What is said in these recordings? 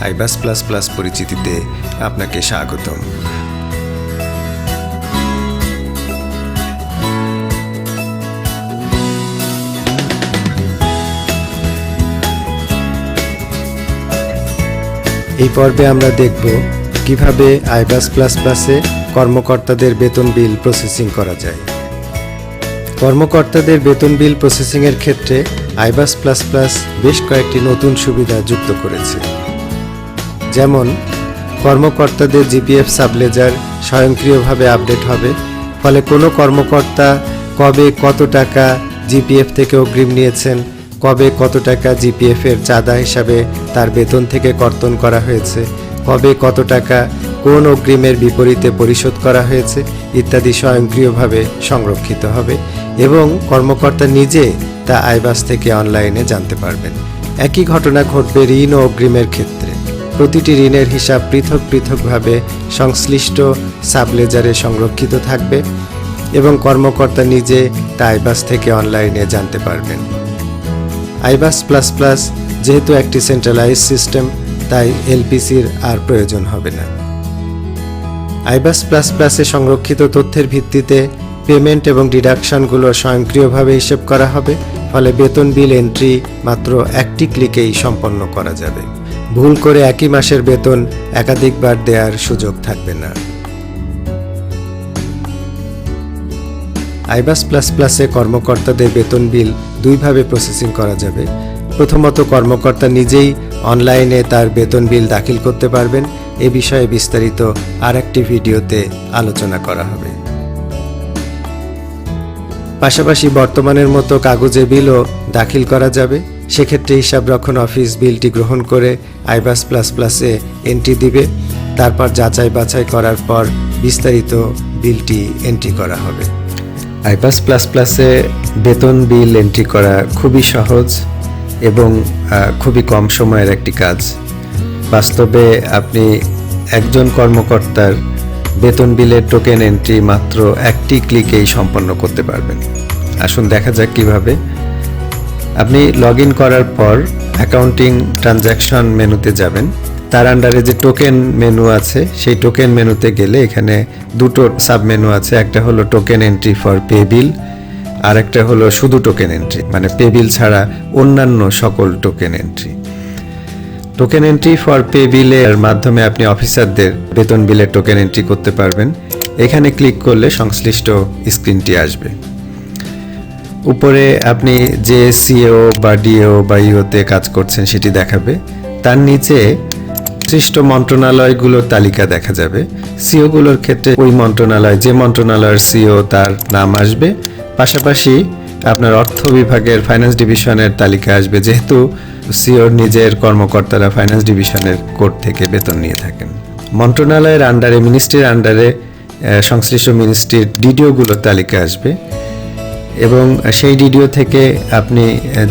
আইবাস plus plus পরিচিতিতে আপনাকে স্বাগতম। এই পর্বে আমরা দেখব কিভাবে আইবাস প্লাস প্লাসে কর্মকর্তাদের বেতন বিল প্রসেসিং করা যায়। কর্মকর্তাদের বেতন বিল প্রসেসিংয়ের ক্ষেত্রে আইবাস প্লাস প্লাস বেশ কয়েকটি নতুন সুবিধা যুক্ত করেছে। যেমন কর্মকর্তাদের জিপিএফ সাবলেজার স্বয়ংক্রিয়ভাবে আপডেট হবে, ফলে কোনো কর্মকর্তা কবে কত টাকা জিপিএফ থেকে অগ্রিম নিয়েছেন, কবে কত টাকা জিপিএফ এর চাঁদা হিসাবে তার বেতন থেকে কর্তন করা হয়েছে, কবে কত টাকা কোন অগ্রিমের বিপরীতে পরিশোধ করা হয়েছে ইত্যাদি স্বয়ংক্রিয়ভাবে সংরক্ষিত হবে এবং কর্মকর্তা নিজে তা আইবাস থেকে অনলাইনে জানতে পারবেন। একই ঘটনা ঘটবে ঋণ ও অগ্রিমের ক্ষেত্রে। প্রতিটি ঋণের হিসাব পৃথক পৃথকভাবে সংশ্লিষ্ট সাবলেজারে সংরক্ষিত থাকবে এবং কর্মকর্তা নিজে তা আইবাস থেকে অনলাইনে জানতে পারবেন। আইবাস প্লাস প্লাস যেহেতু একটি সেন্ট্রালাইজ সিস্টেম, তাই এলপিসির আর প্রয়োজন হবে না। আইবাস প্লাস প্লাসে সংরক্ষিত তথ্যের ভিত্তিতে পেমেন্ট এবং ডিডাকশনগুলো স্বয়ংক্রিয়ভাবে হিসেব করা হবে, ফলে বেতন বিল এন্ট্রি মাত্র একটি ক্লিকেই সম্পন্ন করা যাবে। ভুল করে একই মাসের বেতন একাধিকবার দেওয়ার সুযোগ থাকবে না। আইবাস প্লাস প্লাসে কর্মকর্তাদের বেতন বিল দুইভাবে প্রসেসিং করা যাবে। প্রথমত, কর্মকর্তা নিজেই অনলাইনে তার বেতন বিল দাখিল করতে পারবেন। এ বিষয়ে বিস্তারিত আরেকটি ভিডিওতে আলোচনা করা হবে। পাশাপাশি বর্তমানের মতো কাগজে বিলও দাখিল করা যাবে। সেক্ষেত্রে হিসাবরক্ষণ অফিস বিলটি গ্রহণ করে আইবাস প্লাস প্লাসে এন্ট্রি দিবে, তারপর যাচাই বাছাই করার পর বিস্তারিত বিলটি এন্ট্রি করা হবে। আইবাস প্লাস প্লাসে বেতন বিল এন্ট্রি করা খুবই সহজ এবং খুবই কম সময়ের একটি কাজ। বাস্তবে আপনি একজন কর্মকর্তার বেতন বিলের টোকেন এন্ট্রি মাত্র একটি ক্লিকেই সম্পন্ন করতে পারবেন। আসুন দেখা যাক কিভাবে। আপনি লগ ইন করার পর অ্যাকাউন্টিং ট্রানজ্যাকশন মেনুতে যাবেন। তার আন্ডারে যে টোকেন মেনু আছে, সেই টোকেন মেনুতে গেলে এখানে দুটো সাব মেনু আছে। একটা হলো token entry for pay bill, আর একটা হলো শুধু টোকেন এন্ট্রি, মানে পে বিল ছাড়া অন্যান্য সকল token entry. Token entry for pay বিলের মাধ্যমে আপনি অফিসারদের বেতন বিলের টোকেন এন্ট্রি করতে পারবেন। এখানে ক্লিক করলে সংশ্লিষ্ট স্ক্রিনটি আসবে। উপরে আপনি যে সিও বা ডিও বা ইওতে কাজ করছেন সেটি দেখাবে। তার নিচে সৃষ্ট মন্ত্রণালয়গুলোর তালিকা দেখা যাবে। সিওগুলোর ক্ষেত্রে ওই মন্ত্রণালয়, যে মন্ত্রণালয়ের সিও তার নাম আসবে। পাশাপাশি আপনার অর্থ বিভাগের ফাইন্যান্স ডিভিশনের তালিকা আসবে, যেহেতু সিওর নিজের কর্মকর্তারা ফাইন্যান্স ডিভিশনের কোড থেকে বেতন নিয়ে থাকেন। মন্ত্রণালয়ের আন্ডারে, মিনিস্ট্রির আন্ডারে সংশ্লিষ্ট মিনিস্ট্রির ডিডিওগুলোর তালিকা আসবে এবং সেই ডিডিও থেকে আপনি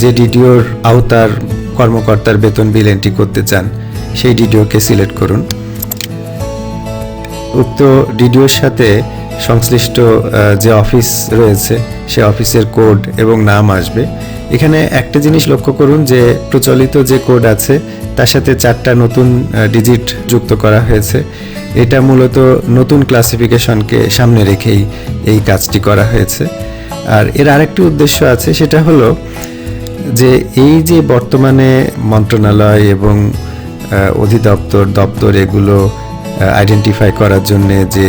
যে ডিডিওর আওতার কর্মকর্তার বেতন বিল এন্ট্রি করতে চান সেই ডিডিওকে সিলেক্ট করুন। উক্ত ডিডিওর সাথে সংশ্লিষ্ট যে অফিস রয়েছে সে অফিসের কোড এবং নাম আসবে। এখানে একটা জিনিস লক্ষ্য করুন যে প্রচলিত যে কোড আছে তার সাথে 4টা নতুন ডিজিট যুক্ত করা হয়েছে। এটা মূলত নতুন ক্লাসিফিকেশনকে সামনে রেখেই এই কাজটি করা হয়েছে। আর এর আরেকটি উদ্দেশ্য আছে, সেটা হলো যে এই যে বর্তমানে মন্ত্রণালয় এবং অধিদপ্তর, দপ্তর এগুলো আইডেন্টিফাই করার জন্য যে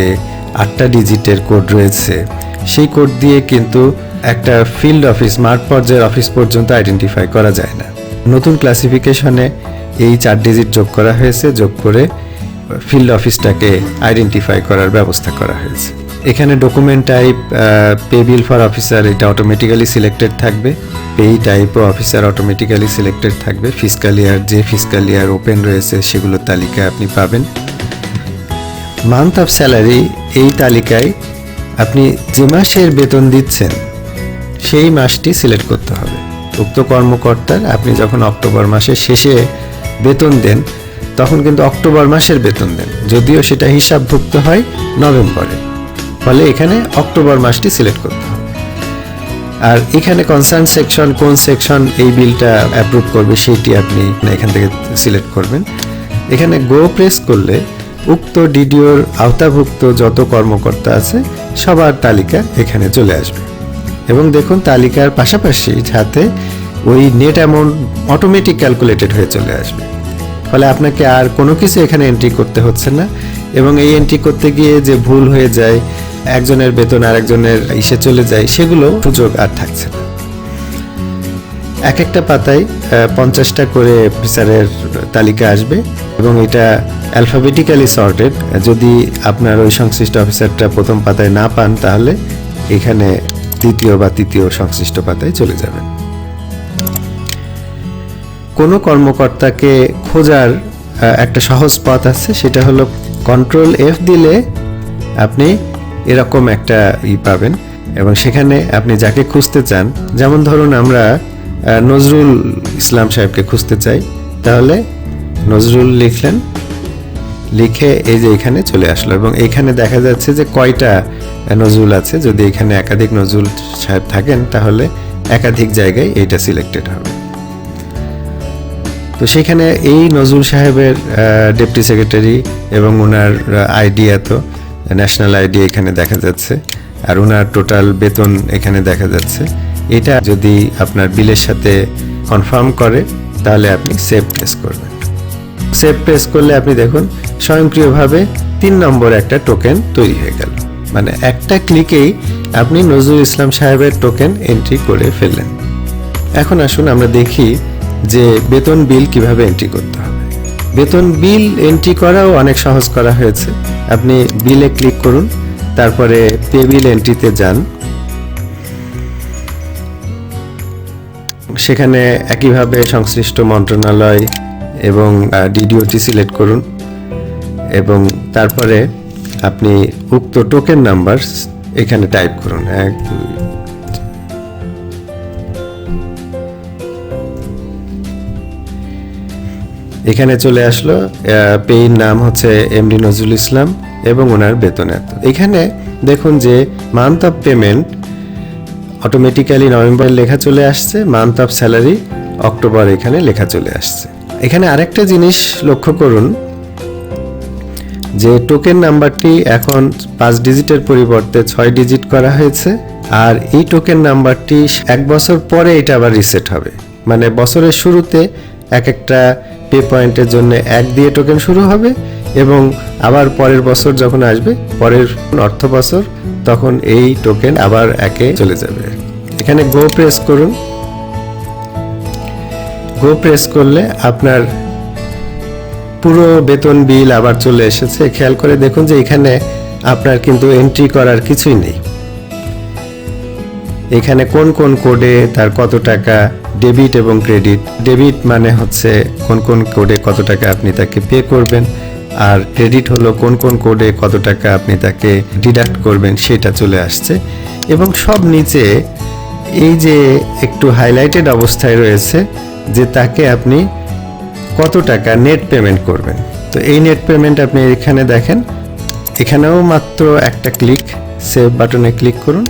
8টা ডিজিটের কোড রয়েছে, সেই কোড দিয়ে কিন্তু একটা ফিল্ড অফিস, মাঠ পর্যায়ের অফিস পর্যন্ত আইডেন্টিফাই করা যায় না। নতুন ক্লাসিফিকেশনে এই 4 ডিজিট যোগ করা হয়েছে, যোগ করে ফিল্ড অফিসটাকে আইডেন্টিফাই করার ব্যবস্থা করা হয়েছে। এখানে document type pay bill for officer, এটা অটোমেটিক্যালি সিলেক্টেড থাকবে। পে টাইপও অফিসার অটোমেটিক্যালি সিলেক্টেড থাকবে। ফিসক্যাল ইয়ার, যে ফিসক্যাল ইয়ার ওপেন রয়েছে সেগুলোর তালিকা আপনি পাবেন। মান্থ অফ স্যালারি, এই তালিকায় আপনি যে মাসের বেতন দিচ্ছেন সেই মাসটি সিলেক্ট করতে হবে। উক্ত কর্মকর্তার আপনি যখন অক্টোবর মাসের শেষে বেতন দেন তখন কিন্তু অক্টোবর মাসের বেতন দেন, যদিও সেটা হিসাবভুক্ত হয় নভেম্বরে। ফলে এখানে অক্টোবর মাসটি সিলেক্ট করতে হবে। আর এখানে কনসার্ন সেকশন, কোন সেকশন এই বিলটা অ্যাপ্রুভ করবে সেইটি আপনি এখান থেকে সিলেক্ট করবেন। এখানে গো প্রেস করলে উক্ত ডিডিওর আওতাভুক্ত যত কর্মকর্তা আছে সবার তালিকা এখানে চলে আসবে এবং দেখুন তালিকার পাশাপাশি সাথে ওই নেট অ্যামাউন্ট অটোমেটিক ক্যালকুলেটেড হয়ে চলে আসবে। ফলে আপনাকে আর কোনো কিছু এখানে এন্ট্রি করতে হচ্ছে না এবং এই এন্ট্রি করতে গিয়ে যে ভুল হয়ে যায়, একজনের বেতন আরেকজনের ইসে চলে যায়, সেগুলো সুযোগ আর থাকছে না। এক একটা পাতায় 50টা করে অফিসারের তালিকা আসবে এবং এটা অ্যালফাবেটিক্যালি সর্টেড। যদি আপনার ওই সংশ্লিষ্ট অফিসারটা প্রথম পাতায় না পান তাহলে এখানে দ্বিতীয় বা তৃতীয় সংশ্লিষ্ট পাতায় চলে যাবেন। কোনো কর্মকর্তাকে খোঁজার একটা সহজ পথ আছে, সেটা হলো কন্ট্রোল F দিলে আপনি এরকম একটা পাবেন এবং সেখানে আপনি যাকে খুঁজতে চান, যেমন ধরুন আমরা নজরুল ইসলাম সাহেবকে খুঁজতে চাই, তাহলে নজরুল লিখলেন, লিখে এই যে এখানে চলে আসলো এবং এখানে দেখা যাচ্ছে যে কয়টা নজরুল আছে। যদি এখানে একাধিক নজরুল সাহেব থাকেন তাহলে একাধিক জায়গায় এইটা সিলেক্টেড হবে। তো সেখানে এই নজরুল সাহেবের ডেপুটি সেক্রেটারি এবং ওনার আইডি, এত ন্যাশনাল আইডি এখানে দেখা যাচ্ছে, আর ওনার টোটাল বেতন এখানে দেখা যাচ্ছে। এটা যদি আপনার বিলের সাথে কনফার্ম করে তাহলে আপনি সেভ প্রেস করবেন। সেভ প্রেস করলে আপনি দেখুন স্বয়ংক্রিয়ভাবে 3 নম্বর একটা টোকেন তৈরি হয়ে গেল। মানে একটা ক্লিকেই আপনি নজরুল ইসলাম সাহেবের টোকেন এন্ট্রি করে ফেললেন। এখন আসুন আমরা দেখি যে বেতন বিল কিভাবে এন্ট্রি করতে হবে। বেতন বিল এন্ট্রি করাও অনেক সহজ করা হয়েছে। আপনি বিলে ক্লিক করুন, তারপরে পে বিল এন্ট্রিতে যান, সেখানে একইভাবে সংশ্লিষ্ট মন্ত্রণালয় এবং ডিডিওটি সিলেক্ট করুন এবং তারপরে আপনি উক্ত টোকেন নাম্বার এখানে টাইপ করুন। 1 2 এখানে চলে আসলো। পেইর নাম হচ্ছে এমডি নজরুল ইসলাম এবং ওনার বেতন এত। এখানে দেখুন যে month of payment automatically November লেখা চলে আসছে, মান্থ অফ স্যালারি অক্টোবর এখানে লেখা চলে আসছে। এখানে আরেকটা জিনিস লক্ষ্য করুন যে টোকেন নাম্বারটি এখন 5 ডিজিটের পরিবর্তে 6 ডিজিট করা হয়েছে, আর এই টোকেন নাম্বারটি 1 বছর পরে এটা আবার রিসেট হবে। মানে বছরের শুরুতে এক একটা পে পয়েন্টের জন্য 1 দিয়ে টোকেন শুরু হবে এবং আবার পরের বছর যখন আসবে, পরের অর্থ বছর, তখন এই টোকেন আবার 1-এ চলে যাবে। এখানে গো প্রেস করুন। গো প্রেস করলে আপনার পুরো বেতন বিল আবার চলে এসেছে। খেয়াল করে দেখুন যে এখানে আপনার কিন্তু এন্ট্রি করার কিছুই নেই। এখানে কোন কোন কোডে তার কত টাকা ডেবিট এবং ক্রেডিট। ডেবিট মানে হচ্ছে কোন কোন কোডে কত টাকা আপনি তাকে পে করবেন, আর ক্রেডিট হলো কোন কোন কোডে কত টাকা আপনি তাকে ডিডাক্ট করবেন, সেটা চলে আসছে। এবং সব নিচে এই যে একটু হাইলাইটেড অবস্থায় রয়েছে যে তাকে আপনি কত টাকা নেট পেমেন্ট করবেন। তো এই নেট পেমেন্ট আপনি এখানে দেখেন, এখানেও মাত্র একটা ক্লিক, সেভ বাটনে ক্লিক করুন,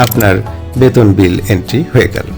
আপনার বেতন বিল এন্ট্রি হয়ে গেল।